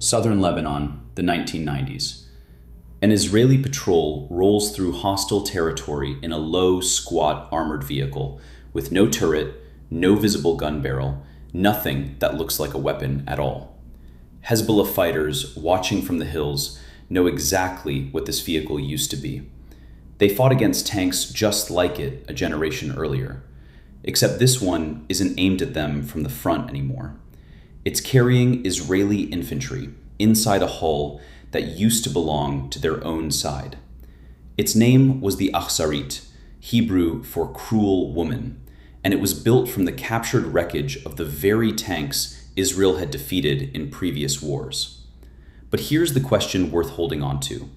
Southern Lebanon, the 1990s. An Israeli patrol rolls through hostile territory in a low, squat armored vehicle with no turret, no visible gun barrel, nothing that looks like a weapon at all. Hezbollah fighters watching from the hills know exactly what this vehicle used to be. They fought against tanks just like it a generation earlier, except this one isn't aimed at them from the front anymore. It's carrying Israeli infantry inside a hull that used to belong to their own side. Its name was the Achsarit, Hebrew for cruel woman, and it was built from the captured wreckage of the very tanks Israel had defeated in previous wars. But here's the question worth holding on to.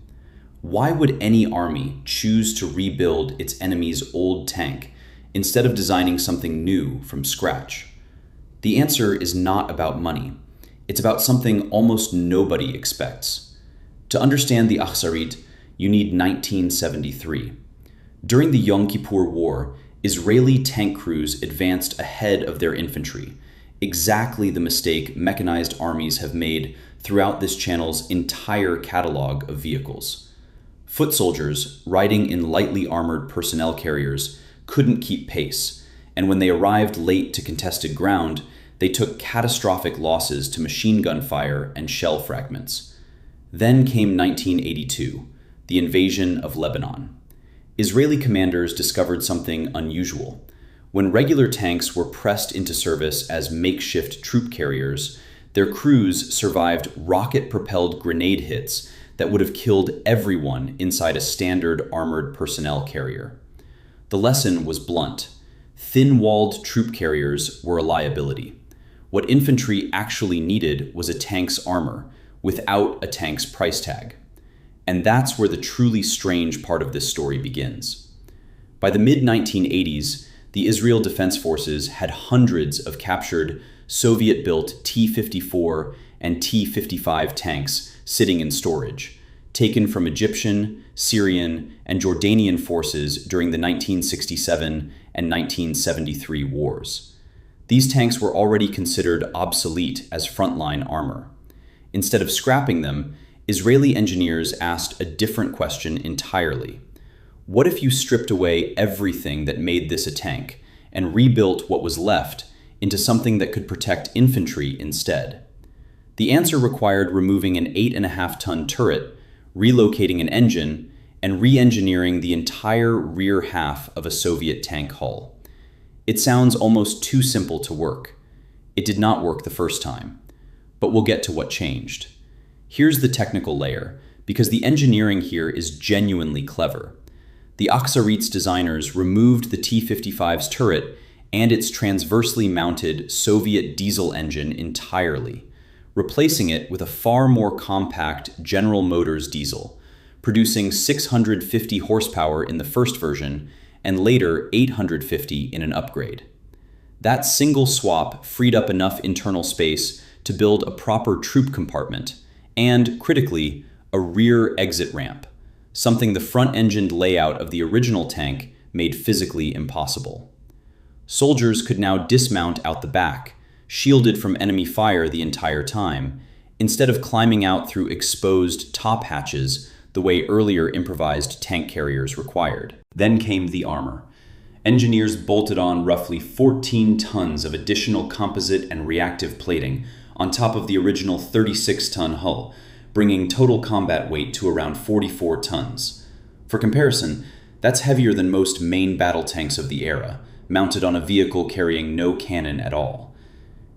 Why would any army choose to rebuild its enemy's old tank instead of designing something new from scratch? The answer is not about money. It's about something almost nobody expects. To understand the Achsarit, you need 1973. During the Yom Kippur War, Israeli tank crews advanced ahead of their infantry, exactly the mistake mechanized armies have made throughout this channel's entire catalog of vehicles. Foot soldiers, riding in lightly armored personnel carriers, couldn't keep pace, and when they arrived late to contested ground, they took catastrophic losses to machine gun fire and shell fragments. Then came 1982, the invasion of Lebanon. Israeli commanders discovered something unusual. When regular tanks were pressed into service as makeshift troop carriers, their crews survived rocket-propelled grenade hits that would have killed everyone inside a standard armored personnel carrier. The lesson was blunt. Thin-walled troop carriers were a liability. What infantry actually needed was a tank's armor, without a tank's price tag. And that's where the truly strange part of this story begins. By the mid-1980s, the Israel Defense Forces had hundreds of captured Soviet-built T-54 and T-55 tanks sitting in storage, taken from Egyptian, Syrian, and Jordanian forces during the 1967 and 1973 wars. These tanks were already considered obsolete as frontline armor. Instead of scrapping them, Israeli engineers asked a different question entirely. What if you stripped away everything that made this a tank and rebuilt what was left into something that could protect infantry instead? The answer required removing an 8.5-ton turret, relocating an engine, and re-engineering the entire rear half of a Soviet tank hull. It sounds almost too simple to work. It did not work the first time, but we'll get to what changed. Here's the technical layer, because the engineering here is genuinely clever. The Achsarit's designers removed the T-55's turret and its transversely mounted Soviet diesel engine entirely, replacing it with a far more compact General Motors diesel, producing 650 horsepower in the first version and later 850 in an upgrade. That single swap freed up enough internal space to build a proper troop compartment and, critically, a rear exit ramp, something the front-engined layout of the original tank made physically impossible. Soldiers could now dismount out the back, shielded from enemy fire the entire time, instead of climbing out through exposed top hatches the way earlier improvised tank carriers required. Then came the armor. Engineers bolted on roughly 14 tons of additional composite and reactive plating on top of the original 36-ton hull, bringing total combat weight to around 44 tons. For comparison, that's heavier than most main battle tanks of the era, mounted on a vehicle carrying no cannon at all.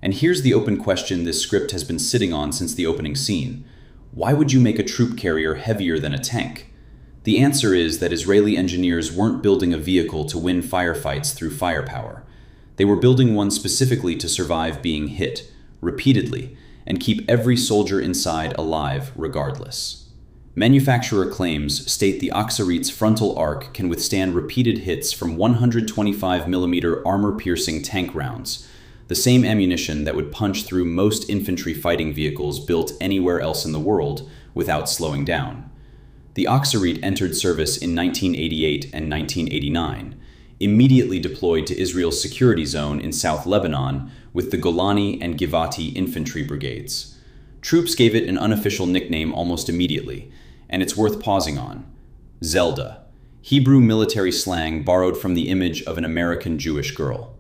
And here's the open question this script has been sitting on since the opening scene. Why would you make a troop carrier heavier than a tank? The answer is that Israeli engineers weren't building a vehicle to win firefights through firepower. They were building one specifically to survive being hit, repeatedly, and keep every soldier inside alive regardless. Manufacturer claims state the Achsarit's frontal arc can withstand repeated hits from 125mm armor-piercing tank rounds, the same ammunition that would punch through most infantry fighting vehicles built anywhere else in the world without slowing down. The Achsarit entered service in 1988 and 1989, immediately deployed to Israel's security zone in South Lebanon with the Golani and Givati infantry brigades. Troops gave it an unofficial nickname almost immediately, and it's worth pausing on: Zelda, Hebrew military slang borrowed from the image of an American Jewish girl.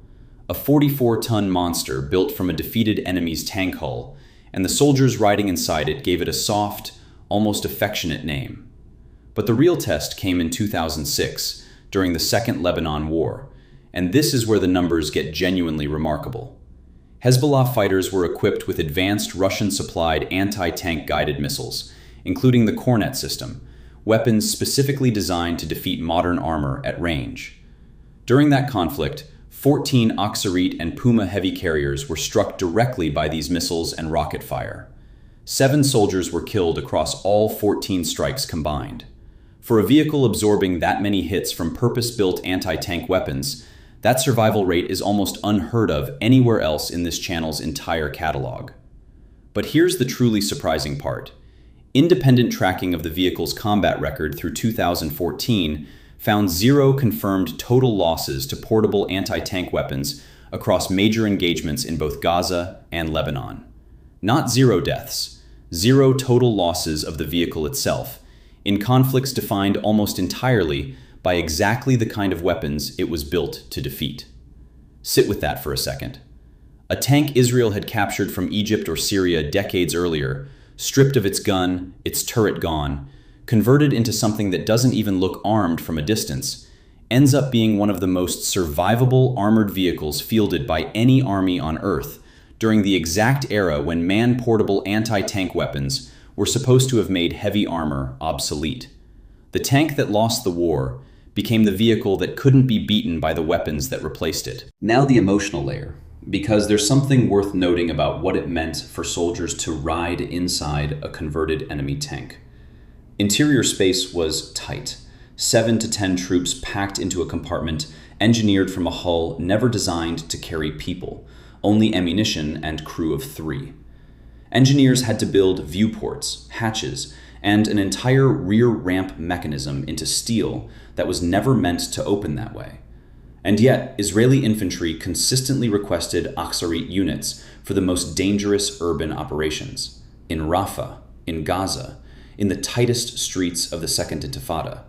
A 44-ton monster built from a defeated enemy's tank hull, and the soldiers riding inside it gave it a soft, almost affectionate name. But the real test came in 2006, during the Second Lebanon War, and this is where the numbers get genuinely remarkable. Hezbollah fighters were equipped with advanced Russian-supplied anti-tank guided missiles, including the Kornet system, weapons specifically designed to defeat modern armor at range. During that conflict, 14 Aksarit and Puma heavy carriers were struck directly by these missiles and rocket fire. 7 soldiers were killed across all 14 strikes combined. For a vehicle absorbing that many hits from purpose-built anti-tank weapons, that survival rate is almost unheard of anywhere else in this channel's entire catalog. But here's the truly surprising part. Independent tracking of the vehicle's combat record through 2014 found 0 confirmed total losses to portable anti-tank weapons across major engagements in both Gaza and Lebanon. Not 0 deaths, 0 total losses of the vehicle itself, in conflicts defined almost entirely by exactly the kind of weapons it was built to defeat. Sit with that for a second. A tank Israel had captured from Egypt or Syria decades earlier, stripped of its gun, its turret gone, converted into something that doesn't even look armed from a distance, ends up being one of the most survivable armored vehicles fielded by any army on Earth during the exact era when man-portable anti-tank weapons were supposed to have made heavy armor obsolete. The tank that lost the war became the vehicle that couldn't be beaten by the weapons that replaced it. Now the emotional layer, because there's something worth noting about what it meant for soldiers to ride inside a converted enemy tank. Interior space was tight. 7 to 10 troops packed into a compartment engineered from a hull never designed to carry people, only ammunition and crew of 3. Engineers had to build viewports, hatches, and an entire rear ramp mechanism into steel that was never meant to open that way. And yet, Israeli infantry consistently requested Aksarit units for the most dangerous urban operations, in Rafah, in Gaza, in the tightest streets of the Second Intifada,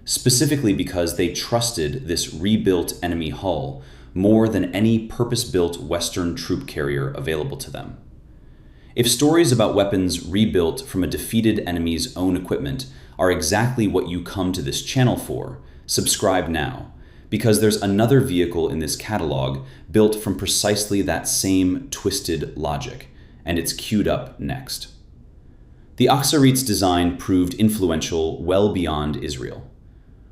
specifically because they trusted this rebuilt enemy hull more than any purpose-built Western troop carrier available to them. If stories about weapons rebuilt from a defeated enemy's own equipment are exactly what you come to this channel for, subscribe now, because there's another vehicle in this catalog built from precisely that same twisted logic, and it's queued up next. The Aksarit's design proved influential well beyond Israel.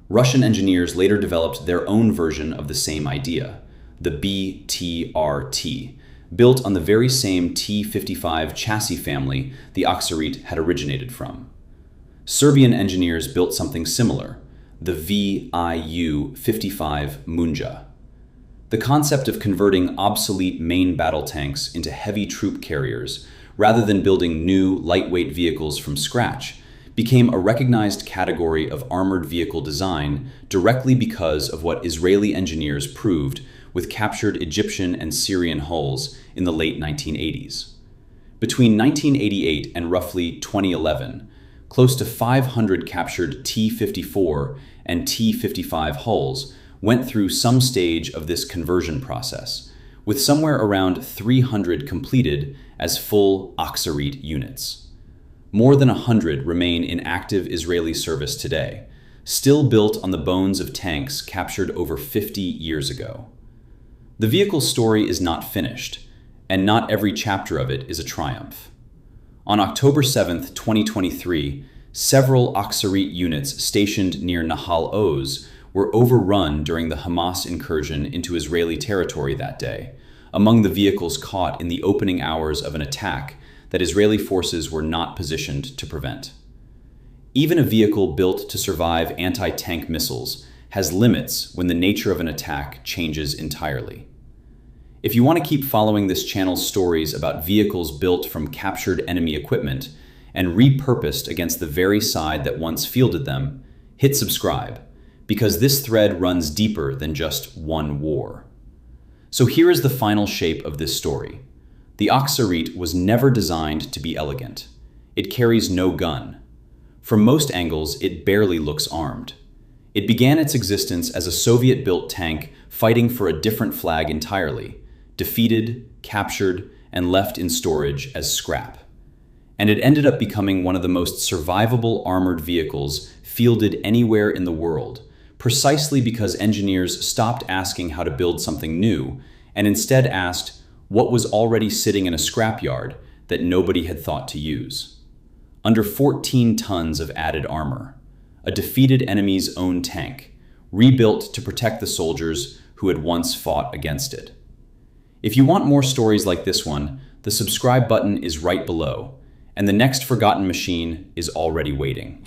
Russian engineers later developed their own version of the same idea, the BTRT, built on the very same T-55 chassis family the Aksarit had originated from. Serbian engineers built something similar, the VIU-55 Munja. The concept of converting obsolete main battle tanks into heavy troop carriers, rather than building new, lightweight vehicles from scratch, became a recognized category of armored vehicle design directly because of what Israeli engineers proved with captured Egyptian and Syrian hulls in the late 1980s. Between 1988 and roughly 2011, close to 500 captured T-54 and T-55 hulls went through some stage of this conversion process, with somewhere around 300 completed as full Aksarit units. More than 100 remain in active Israeli service today, still built on the bones of tanks captured over 50 years ago. The vehicle's story is not finished, and not every chapter of it is a triumph. On October 7, 2023, several Aksarit units stationed near Nahal Oz were overrun during the Hamas incursion into Israeli territory that day, among the vehicles caught in the opening hours of an attack that Israeli forces were not positioned to prevent. Even a vehicle built to survive anti-tank missiles has limits when the nature of an attack changes entirely. If you want to keep following this channel's stories about vehicles built from captured enemy equipment and repurposed against the very side that once fielded them, hit subscribe, because this thread runs deeper than just one war. So here is the final shape of this story. The Aksarit was never designed to be elegant. It carries no gun. From most angles, it barely looks armed. It began its existence as a Soviet-built tank fighting for a different flag entirely, defeated, captured, and left in storage as scrap. And it ended up becoming one of the most survivable armored vehicles fielded anywhere in the world, precisely because engineers stopped asking how to build something new and instead asked what was already sitting in a scrapyard that nobody had thought to use. Under 14 tons of added armor, a defeated enemy's own tank, rebuilt to protect the soldiers who had once fought against it. If you want more stories like this one, the subscribe button is right below, and the next forgotten machine is already waiting.